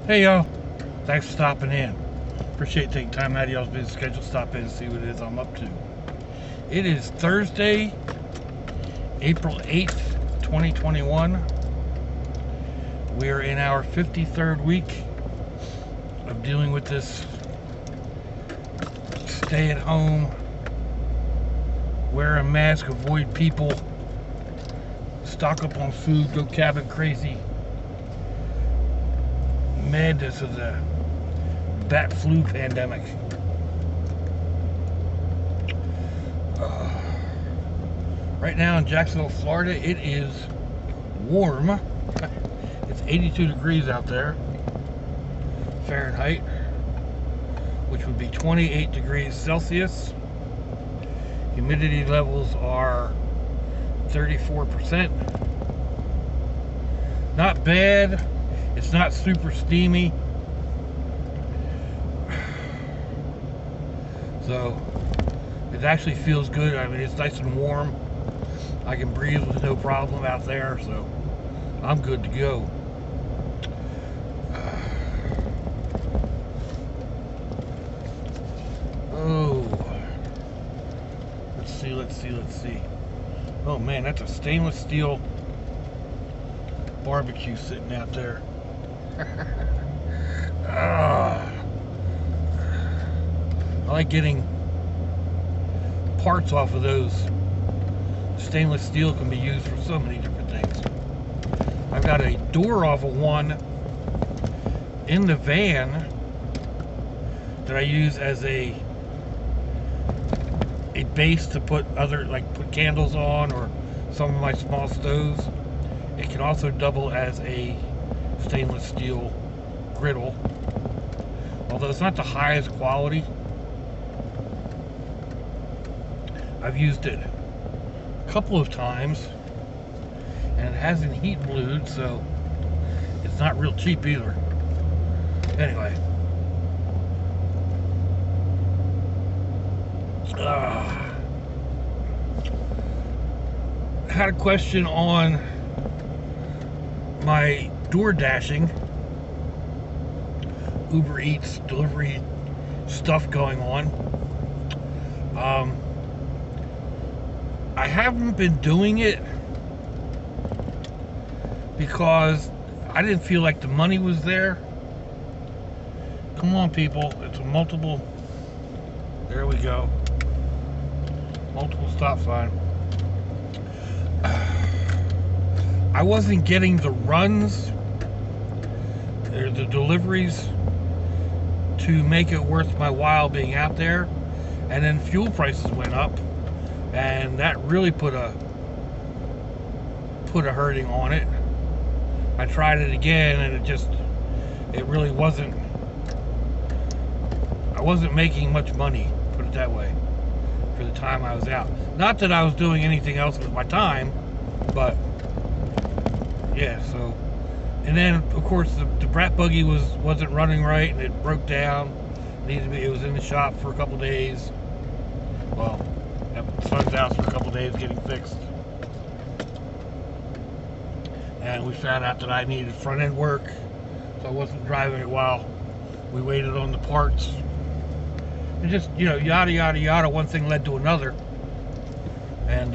Hey y'all, thanks for stopping in. Appreciate taking time out of y'all's busy schedule to stop in and see what it is I'm up to. It is Thursday, April 8th, 2021. We are in our 53rd week of dealing with this stay at home, wear a mask, avoid people, stock up on food, go cabin crazy madness of the bat flu pandemic. Right now in Jacksonville, Florida, it is warm. It's 82 degrees out there, Fahrenheit, which would be 28 degrees Celsius. Humidity levels are 34%. Not bad. It's not super steamy. So it actually feels good. I mean, it's nice and warm. I can breathe with no problem out there, so I'm good to go. Oh, let's see. Oh man, that's a stainless steel barbecue sitting out there. I like getting parts off of those. Stainless steel can be used for so many different things. I've got a door off of one in the van that I use as a base to put put candles on, or some of my small stoves. It can also double as a stainless steel griddle, although it's not the highest quality. I've used it a couple of times and it hasn't heat blued, so it's not real cheap either. Anyway, had a question on my door dashing, Uber Eats delivery stuff going on. I haven't been doing it because I didn't feel like the money was there. Come on, people, it's a multiple, there we go, multiple stop sign. I wasn't getting the runs or the deliveries to make it worth my while being out there, and then fuel prices went up, and that really put a hurting on it. I tried it again, and it really wasn't. I wasn't making much money, put it that way, for the time I was out. Not that I was doing anything else with my time, but yeah. So, and then of course the brat buggy wasn't running right, and it broke down. It was in the shop for a couple days. Well, at the son's house for a couple days getting fixed, and we found out that I needed front end work, so I wasn't driving it while we waited on the parts. And just, you know, yada yada yada, one thing led to another, and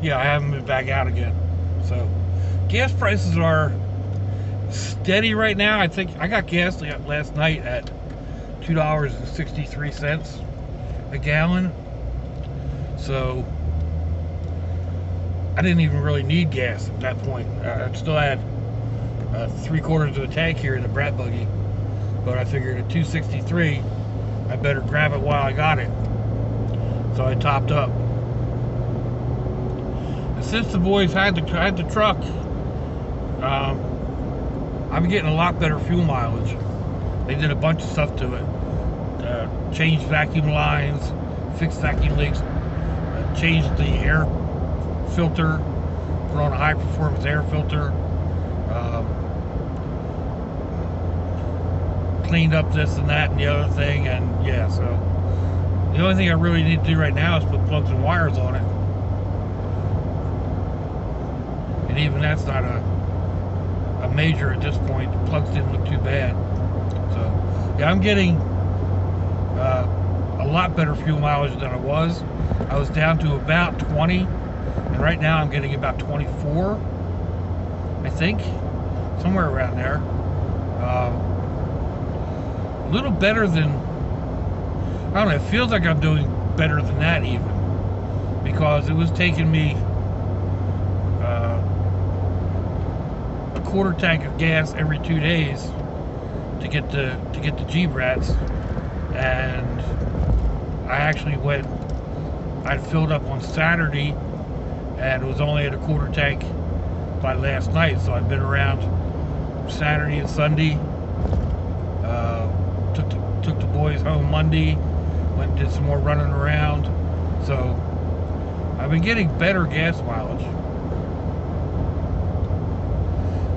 yeah, I haven't been back out again. So gas prices are steady right now. I think I got gas last night at $2.63 a gallon, so I didn't even really need gas at that point. I still had 3/4 of a tank here in the brat buggy, but I figured at $2.63 I better grab it while I got it, so I topped up. And since the boys had the truck, I'm getting a lot better fuel mileage. They did a bunch of stuff to it. Changed vacuum lines, fixed vacuum leaks, changed the air filter, put on a high performance air filter, cleaned up this and that and the other thing, and yeah, so the only thing I really need to do right now is put plugs and wires on it, and even that's not a a major at this point. The plugs didn't look too bad. So yeah, I'm getting a lot better fuel mileage than I was. I was down to about 20, and right now I'm getting about 24, I think, somewhere around there. A little better than, I don't know, it feels like I'm doing better than that even, because it was taking me a quarter tank of gas every 2 days to get the G-Brats, and I actually I'd filled up on Saturday and was only at a quarter tank by last night, so I've been around Saturday and Sunday. Took the boys home Monday, went and did some more running around, so I've been getting better gas mileage.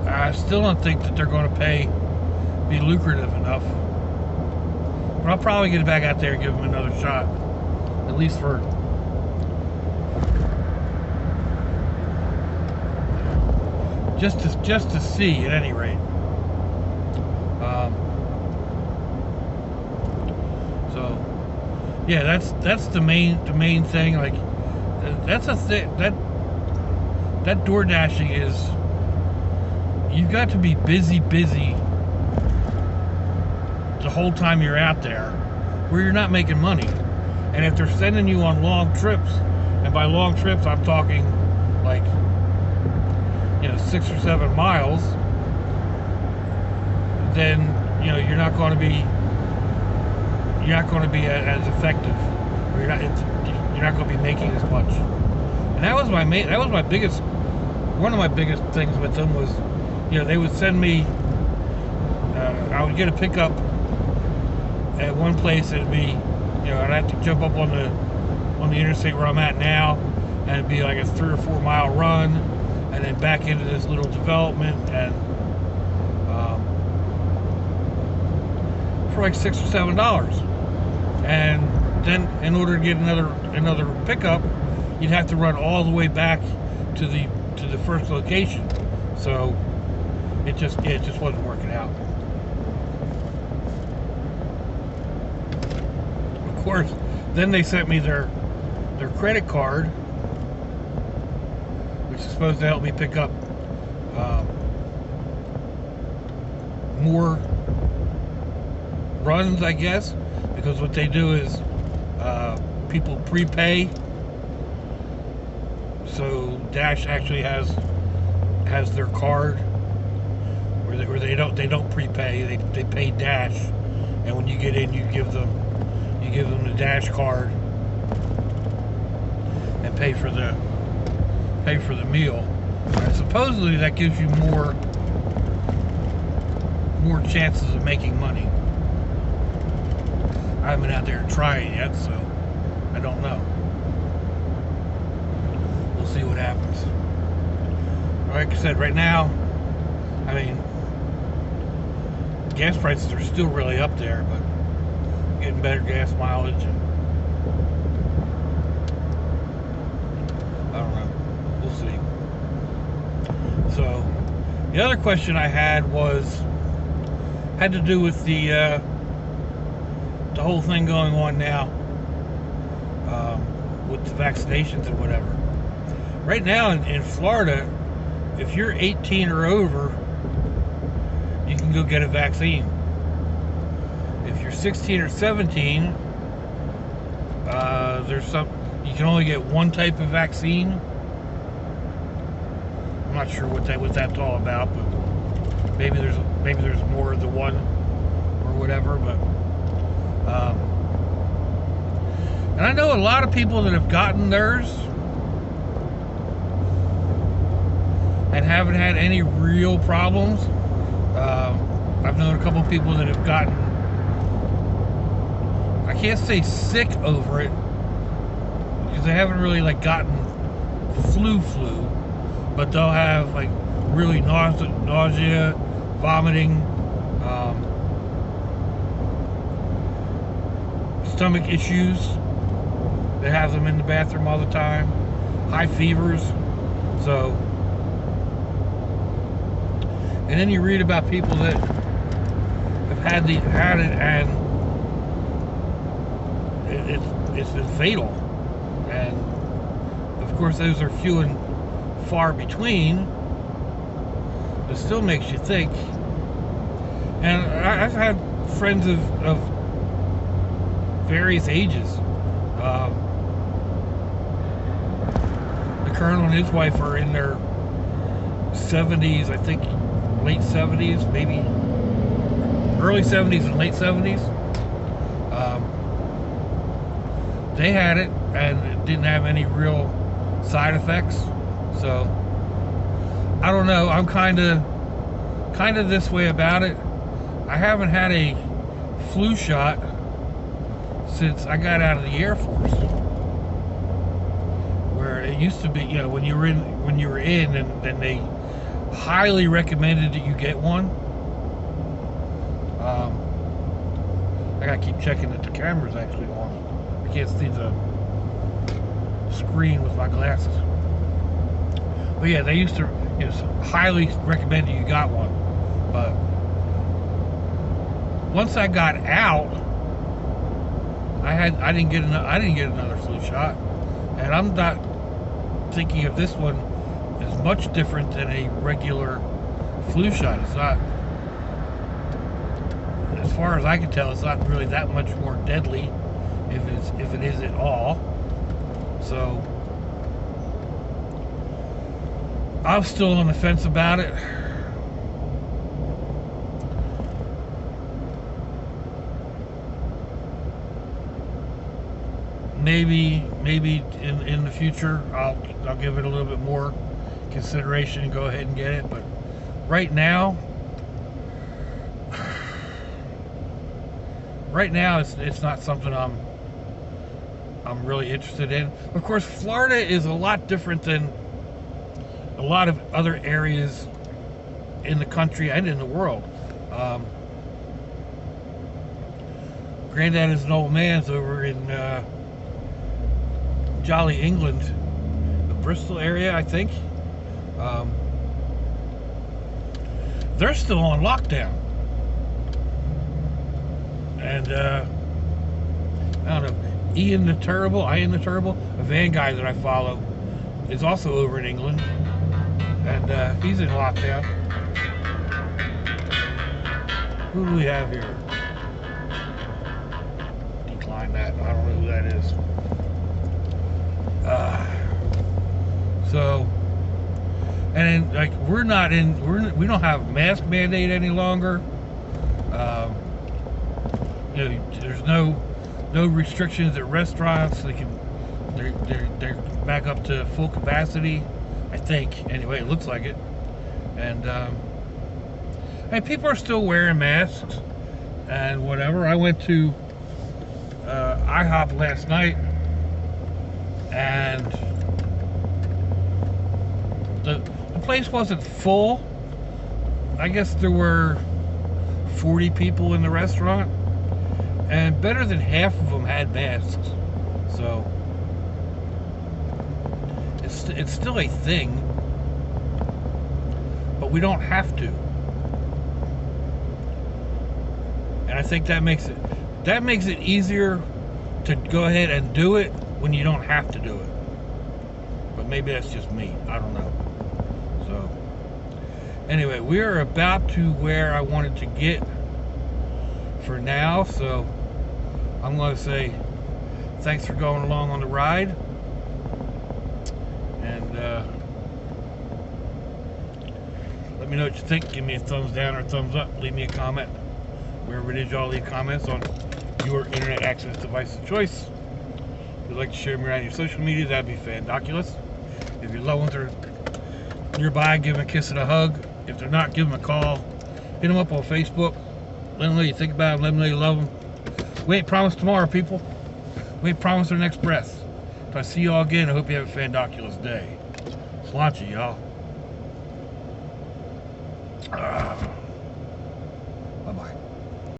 I still don't think that they're going to be lucrative enough, but I'll probably get back out there and give them another shot, at least for just to see, at any rate. So yeah, that's the main thing. Like, that's a thing that door dashing is. You've got to be busy the whole time you're out there, where you're not making money. And if they're sending you on long trips, and by long trips I'm talking like, 6 or 7 miles, then you're not going to be as effective, or you're not going to be making as much. And that was one of my biggest things with them was, they would send me, I would get a pickup at one place. It'd be, I'd have to jump up on the interstate where I'm at now, and it'd be like a 3 or 4 mile run, and then back into this little development, and for like $6 or $7. And then in order to get another pickup, you'd have to run all the way back to the first location. So it just wasn't working out. Of course, then they sent me their credit card, which is supposed to help me pick up more runs, I guess, because what they do is people prepay. So Dash actually has their card where they don't prepay. They pay Dash, and when you get in, you give them the Dash card and pay for the meal. And supposedly that gives you more chances of making money. I haven't been out there and tried it yet, so I don't know. We'll see what happens. Like I said, right now, I mean, gas prices are still really up there, but getting better gas mileage, and I don't know. We'll see. So the other question I had had to do with the whole thing going on now with the vaccinations and whatever. Right now in Florida, if you're 18 or over, you can go get a vaccine. If you're 16 or 17, you can only get one type of vaccine. I'm not sure what that's all about, but maybe there's more of the one or whatever. But and I know a lot of people that have gotten theirs and haven't had any real problems. I've known a couple of people that have gotten, I can't say sick over it, because they haven't really like gotten flu, but they'll have like really nausea, vomiting, stomach issues that have them in the bathroom all the time, high fevers. So And then you read about people that have had it, and it's been fatal. And of course, those are few and far between. It still makes you think. And I've had friends of various ages. The colonel and his wife are in their 70s, I think, late 70s, maybe early 70s and late 70s. They had it, and it didn't have any real side effects. So I don't know. I'm kind of this way about it. I haven't had a flu shot since I got out of the Air Force, where it used to be, you know, when you were in, and they highly recommended that you get one. I gotta keep checking that the camera's actually on. I can't see the screen with my glasses. But yeah, they used to, you know, highly recommend that you got one. But once I got out, I didn't get another flu shot, and I'm not thinking of this one as much different than a regular flu shot. It's not, as far as I can tell, it's not really that much more deadly, if it is at all. So I'm still on the fence about it. Maybe in the future I'll give it a little bit more consideration and go ahead and get it. But right now it's not something I'm really interested in. Of course, Florida is a lot different than a lot of other areas in the country and in the world. Granddad is an old man's over in Jolly, England, the Bristol area, I think. They're still on lockdown. And I don't know, Ian the Terrible, a van guy that I follow, is also over in England, and he's in lockdown. Who do we have here? Decline that. I don't know who that is. So, and then, like, we don't have mask mandate any longer. You know, there's no restrictions at restaurants. They're back up to full capacity, I think. Anyway, it looks like it. And people are still wearing masks and whatever. I went to IHOP last night, and the place wasn't full. I guess there were 40 people in the restaurant, and better than half of them had masks. So it's still a thing, but we don't have to. And I think that makes it easier to go ahead and do it when you don't have to do it. But maybe that's just me. I don't know. So anyway, we are about to where I wanted to get for now. So I'm going to say thanks for going along on the ride. And let me know what you think. Give me a thumbs down or a thumbs up. Leave me a comment. Wherever it is y'all leave comments on your internet access device of choice. If you'd like to share me around your social media, that'd be fandoculous. If your loved ones are nearby, give them a kiss and a hug. If they're not, give them a call. Hit them up on Facebook. Let them know you think about them. Let them know you love them. We ain't promised tomorrow, people. We ain't promised our next breath. If I see y'all again, I hope you have a fandoculous day. Sláinte, y'all.